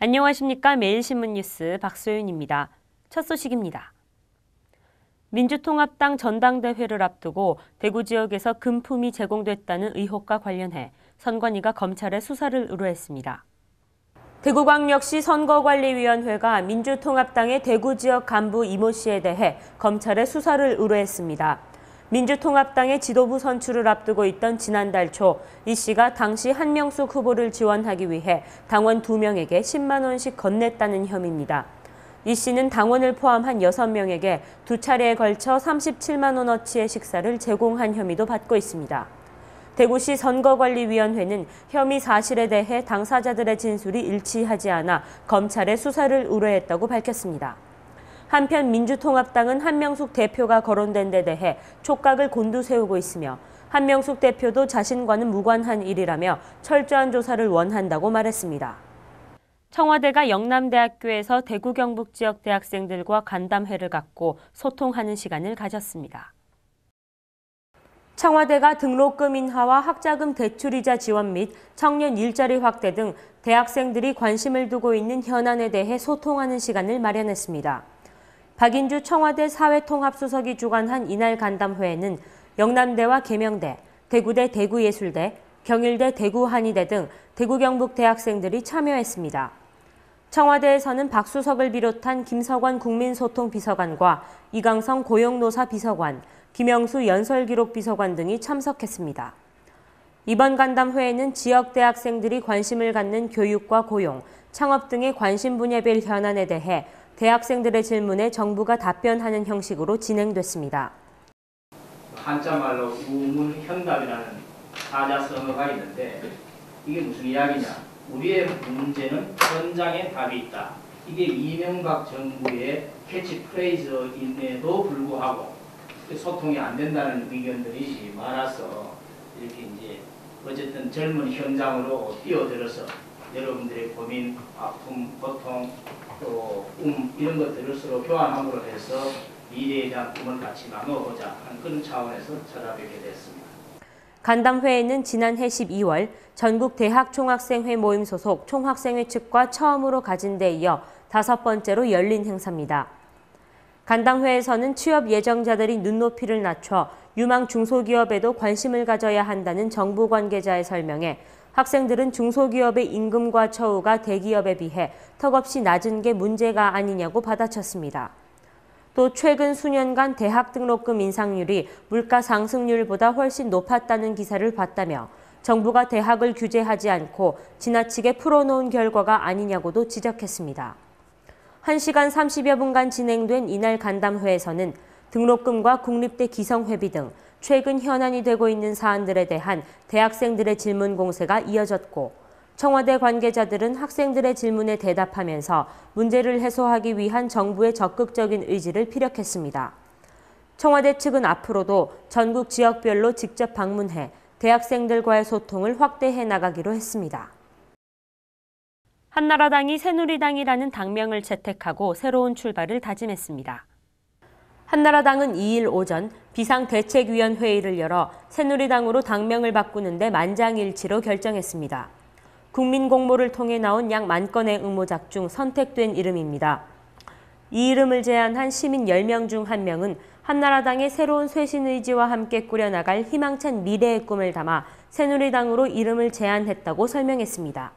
안녕하십니까. 매일신문 뉴스 박소윤입니다. 첫 소식입니다. 민주통합당 전당대회를 앞두고 대구 지역에서 금품이 제공됐다는 의혹과 관련해 선관위가 검찰에 수사를 의뢰했습니다. 대구광역시 선거관리위원회가 민주통합당의 대구 지역 간부 이모 씨에 대해 검찰에 수사를 의뢰했습니다. 민주통합당의 지도부 선출을 앞두고 있던 지난달 초 이 씨가 당시 한명숙 후보를 지원하기 위해 당원 2명에게 10만 원씩 건넸다는 혐의입니다. 이 씨는 당원을 포함한 6명에게 2차례에 걸쳐 37만 원어치의 식사를 제공한 혐의도 받고 있습니다. 대구시 선거관리위원회는 혐의 사실에 대해 당사자들의 진술이 일치하지 않아 검찰에 수사를 의뢰했다고 밝혔습니다. 한편 민주통합당은 한명숙 대표가 거론된 데 대해 촉각을 곤두세우고 있으며 한명숙 대표도 자신과는 무관한 일이라며 철저한 조사를 원한다고 말했습니다. 청와대가 영남대학교에서 대구 경북 지역 대학생들과 간담회를 갖고 소통하는 시간을 가졌습니다. 청와대가 등록금 인하와 학자금 대출이자 지원 및 청년 일자리 확대 등 대학생들이 관심을 두고 있는 현안에 대해 소통하는 시간을 마련했습니다. 박인주 청와대 사회통합수석이 주관한 이날 간담회에는 영남대와 계명대, 대구대 대구예술대, 경일대 대구한의대 등 대구 경북 대학생들이 참여했습니다. 청와대에서는 박 수석을 비롯한 김석원 국민소통비서관과 이강성 고용노사 비서관, 김영수 연설기록비서관 등이 참석했습니다. 이번 간담회에는 지역 대학생들이 관심을 갖는 교육과 고용, 창업 등의 관심 분야별 현안에 대해 대학생들의 질문에 정부가 답변하는 형식으로 진행됐습니다. 한자말로 우문현답이라는 사자성어가 있는데 이게 무슨 이야기냐? 우리의 문제는 현장에 답이 있다. 이게 이명박 정부의 캐치프레이즈임에도 불구하고 소통이 안 된다는 의견들이 많아서 이렇게 이제 어쨌든 젊은 현장으로 뛰어들어서 여러분들의 고민, 아픔, 고통, 또 이런 것들을 서로 교환함으로 해서 미래에 대한 꿈을 같이 나눠보자 하는 그런 차원에서 찾아뵙게 됐습니다. 간담회에는 지난해 12월 전국 대학 총학생회 모임 소속 총학생회 측과 처음으로 가진 데 이어 5번째로 열린 행사입니다. 간담회에서는 취업 예정자들이 눈높이를 낮춰 유망 중소기업에도 관심을 가져야 한다는 정부 관계자의 설명에 학생들은 중소기업의 임금과 처우가 대기업에 비해 턱없이 낮은 게 문제가 아니냐고 받아쳤습니다. 또 최근 수년간 대학 등록금 인상률이 물가 상승률보다 훨씬 높았다는 기사를 봤다며 정부가 대학을 규제하지 않고 지나치게 풀어놓은 결과가 아니냐고도 지적했습니다. 1시간 30여 분간 진행된 이날 간담회에서는 등록금과 국립대 기성회비 등 최근 현안이 되고 있는 사안들에 대한 대학생들의 질문 공세가 이어졌고 청와대 관계자들은 학생들의 질문에 대답하면서 문제를 해소하기 위한 정부의 적극적인 의지를 피력했습니다. 청와대 측은 앞으로도 전국 지역별로 직접 방문해 대학생들과의 소통을 확대해 나가기로 했습니다. 한나라당이 새누리당이라는 당명을 채택하고 새로운 출발을 다짐했습니다. 한나라당은 2일 오전 비상대책위원회의를 열어 새누리당으로 당명을 바꾸는데 만장일치로 결정했습니다. 국민공모를 통해 나온 약 10,000건의 응모작 중 선택된 이름입니다. 이 이름을 제안한 시민 10명 중 1명은 한나라당의 새로운 쇄신 의지와 함께 꾸려나갈 희망찬 미래의 꿈을 담아 새누리당으로 이름을 제안했다고 설명했습니다.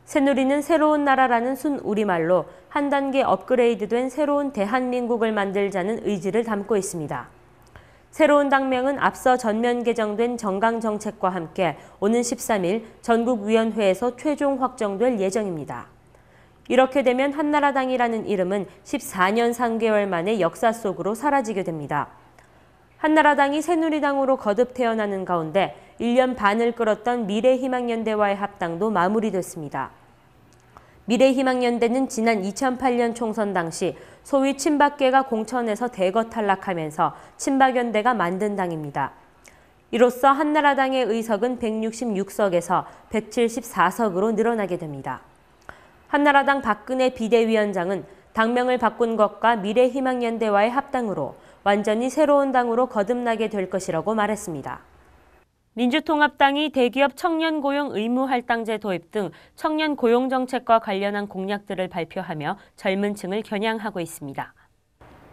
새누리는 새로운 나라라는 순 우리말로 한 단계 업그레이드된 새로운 대한민국을 만들자는 의지를 담고 있습니다. 새로운 당명은 앞서 전면 개정된 정강정책과 함께 오는 13일 전국위원회에서 최종 확정될 예정입니다. 이렇게 되면 한나라당이라는 이름은 14년 3개월 만에 역사 속으로 사라지게 됩니다. 한나라당이 새누리당으로 거듭 태어나는 가운데 1년 반을 끌었던 미래희망연대와의 합당도 마무리됐습니다. 미래희망연대는 지난 2008년 총선 당시 소위 친박계가 공천에서 대거 탈락하면서 친박연대가 만든 당입니다. 이로써 한나라당의 의석은 166석에서 174석으로 늘어나게 됩니다. 한나라당 박근혜 비대위원장은 당명을 바꾼 것과 미래희망연대와의 합당으로 완전히 새로운 당으로 거듭나게 될 것이라고 말했습니다. 민주통합당이 대기업 청년 고용 의무 할당제 도입 등 청년 고용 정책과 관련한 공약들을 발표하며 젊은 층을 겨냥하고 있습니다.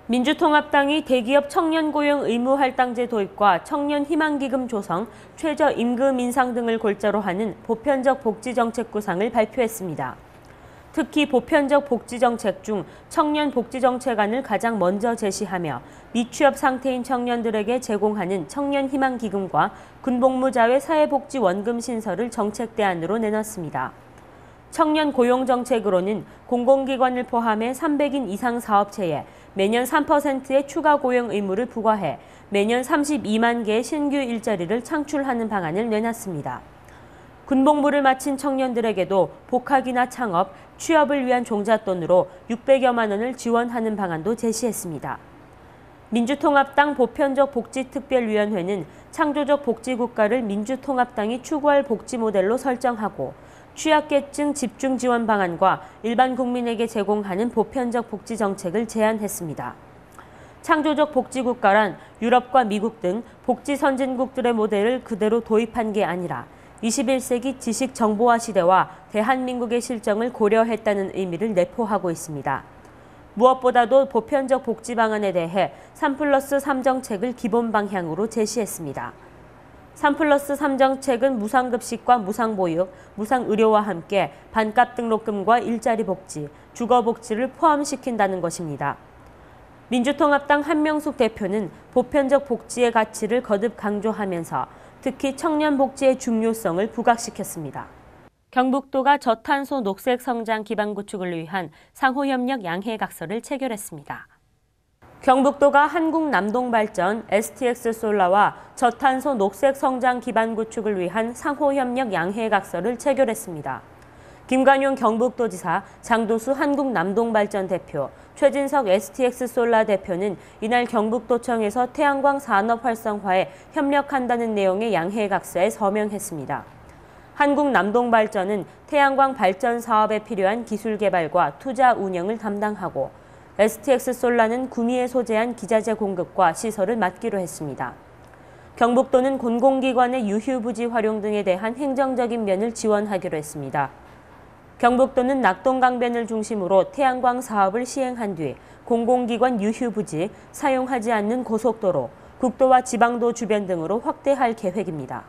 민주통합당이 대기업 청년 고용 의무 할당제 도입과 청년 희망기금 조성, 최저임금 인상 등을 골자로 하는 보편적 복지정책 구상을 발표했습니다. 특히 보편적 복지정책 중 청년 복지정책안을 가장 먼저 제시하며 미취업 상태인 청년들에게 제공하는 청년희망기금과 군복무자회 사회복지원금 신설을 정책대안으로 내놨습니다. 청년 고용정책으로는 공공기관을 포함해 300인 이상 사업체에 매년 3%의 추가 고용 의무를 부과해 매년 32만 개의 신규 일자리를 창출하는 방안을 내놨습니다. 군복무를 마친 청년들에게도 복학이나 창업, 취업을 위한 종잣돈으로 600여만 원을 지원하는 방안도 제시했습니다. 민주통합당 보편적 복지특별위원회는 창조적 복지국가를 민주통합당이 추구할 복지 모델로 설정하고 취약계층 집중 지원 방안과 일반 국민에게 제공하는 보편적 복지 정책을 제안했습니다. 창조적 복지국가란 유럽과 미국 등 복지 선진국들의 모델을 그대로 도입한 게 아니라 21세기 지식정보화 시대와 대한민국의 실정을 고려했다는 의미를 내포하고 있습니다. 무엇보다도 보편적 복지 방안에 대해 3+3 정책을 기본 방향으로 제시했습니다. 3+3 정책은 무상급식과 무상보육, 무상의료와 함께 반값 등록금과 일자리 복지, 주거복지를 포함시킨다는 것입니다. 민주통합당 한명숙 대표는 보편적 복지의 가치를 거듭 강조하면서 특히 청년 복지의 중요성을 부각시켰습니다. 경북도가 저탄소 녹색 성장 기반 구축을 위한 상호협력 양해각서를 체결했습니다. 경북도가 한국남동발전, STX솔라와 저탄소 녹색 성장 기반 구축을 위한 상호협력 양해각서를 체결했습니다. 김관용 경북도지사, 장도수 한국남동발전 대표, 최진석 STX솔라 대표는 이날 경북도청에서 태양광 산업 활성화에 협력한다는 내용의 양해각서에 서명했습니다. 한국남동발전은 태양광 발전 사업에 필요한 기술 개발과 투자 운영을 담당하고 STX솔라는 구미에 소재한 기자재 공급과 시설을 맡기로 했습니다. 경북도는 공공기관의 유휴부지 활용 등에 대한 행정적인 면을 지원하기로 했습니다. 경북도는 낙동강변을 중심으로 태양광 사업을 시행한 뒤 공공기관 유휴부지, 사용하지 않는 고속도로, 국도와 지방도 주변 등으로 확대할 계획입니다.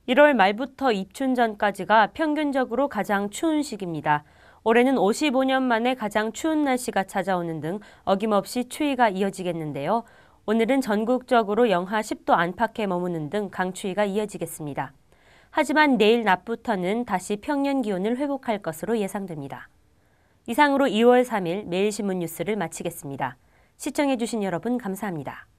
1월 말부터 입춘 전까지가 평균적으로 가장 추운 시기입니다. 올해는 55년 만에 가장 추운 날씨가 찾아오는 등 어김없이 추위가 이어지겠는데요. 오늘은 전국적으로 영하 10도 안팎에 머무는 등 강추위가 이어지겠습니다. 하지만 내일 낮부터는 다시 평년 기온을 회복할 것으로 예상됩니다. 이상으로 2월 3일 매일신문 뉴스를 마치겠습니다. 시청해주신 여러분 감사합니다.